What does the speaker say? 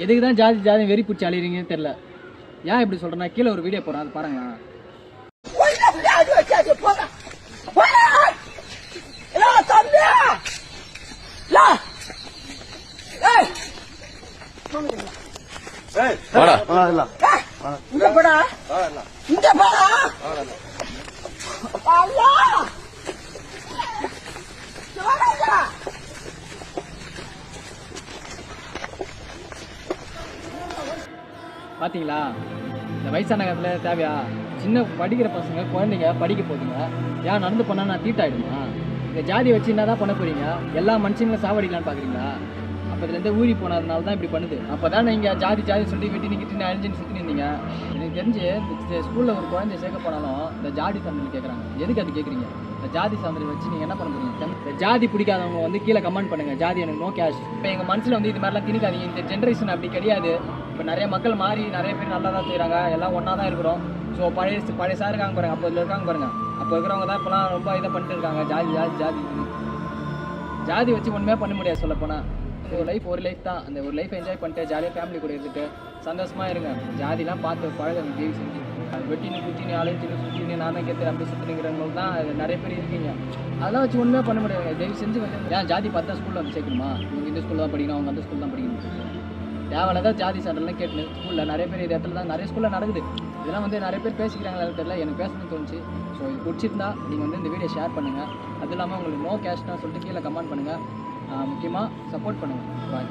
எதுக்கு தான் ஜாதி ஜாதி வெறி பிடிச்சி அழிகிறீங்கன்னு தெரில. ஏன் இப்படி சொல்கிறேன்னா கீழே ஒரு வீடியோ போகிறேன், அது பாருங்களேன். பார்த்தீங்களா, இந்த வயசான காலத்தில் தேவையா? சின்ன படிக்கிற பசங்க குழந்தைங்க படிக்க போதுங்க, ஏன் நடந்து போனால் நான் தீட்டாயிடுமா? இந்த ஜாதி வச்சு என்ன தான் பண்ண போகிறீங்க? எல்லா மனுஷங்களும் சாவடிக்கலான்னு பார்க்குறீங்களா? அப்போ இதுலேருந்து ஊறி போனதுனால தான் இப்படி பண்ணுது. அப்போ தான் நீங்கள் ஜாதி ஜாதி சொல்லி வெட்டின்னு அழிஞ்சுன்னு சுற்றி இருந்தீங்க. எனக்கு தெரிஞ்சு ஸ்கூலில் ஒரு குழந்தைய சேர்க்க போனாலும் இந்த ஜாதி சான்றிதழ் கேட்குறாங்க. எதுக்கு அது கேட்குறீங்க? இந்த ஜாதி சான்றிதழ் வச்சு நீங்கள் என்ன பண்ண போகிறீங்க? இந்த ஜாதி பிடிக்காதவங்க வந்து கீழே கமெண்ட் பண்ணுங்கள், ஜாதி எனக்கு நோ கேஷ். இப்போ எங்கள் மனசில் வந்து இது மாதிரிலாம் திணிக்காதீங்க. இந்த ஜென்ரேஷன் அப்படி கிடையாது. இப்போ நிறைய மக்கள் மாறி நிறைய பேர் நல்லா தான் செய்கிறாங்க, எல்லாம் ஒன்றா தான் இருக்கிறோம். ஸோ பழையசாக இருக்காங்க பாருங்கள், அப்போ இதில் இருக்காங்க பாருங்கள். அப்போ இருக்கிறவங்க தான் இப்போலாம் ரொம்ப இதை பண்ணிட்டு இருக்காங்க. ஜாதி ஜாதி ஜாதி ஜாதி வச்சு ஒன்றுமே பண்ண முடியாது. சொல்லப்போனால் ஒரு லைஃப் தான். அந்த ஒரு லைஃப் என்ஜாய் பண்ணிட்டு ஜாலியாக ஃபேமிலி கூட இருந்துட்டு சந்தோஷமாக இருங்க. ஜாதிலாம் பார்த்து பழகுங்க தயவு செஞ்சு. வெட்டின்னு குத்தின்னு அலைஞ்சின்னு சுற்றின்னு நானே கேட்டு அப்படி சுற்றினுங்கிறவங்களுக்கு தான் நிறைய பேர் இருக்கீங்க. அதெல்லாம் வச்சு ஒன்றுமே பண்ண முடியாது. தயவு செஞ்சு வந்து ஏன் ஜாதி பார்த்தா ஸ்கூலில் வந்து சேர்க்கணுமா? இவங்க இந்த ஸ்கூலில் தான் படிக்கணும், அவங்க அந்த ஸ்கூல் தான் படிக்கணும். தேவையில்லாத ஜாதி சான்றிதழ்லாம் கேட்டு ஸ்கூலில் நிறைய பேர் இது இடத்துல தான் நிறைய ஸ்கூலில் நடக்குது. இதெல்லாம் வந்து நிறைய பேர் பேசிக்கிறாங்களா தெரியல, எனக்கு பேசணும்னு தோணுச்சு. ஸோ இது பிடிச்சிருந்தா நீங்கள் வந்து இந்த வீடியோ ஷேர் பண்ணுங்கள். அது இல்லாமல் உங்களுக்கு நோ கேஷ்னா சொல்லிட்டு கீழே கமெண்ட் பண்ணுங்கள். முக்கியமாக சப்போர்ட் பண்ணுங்கள். பாய்.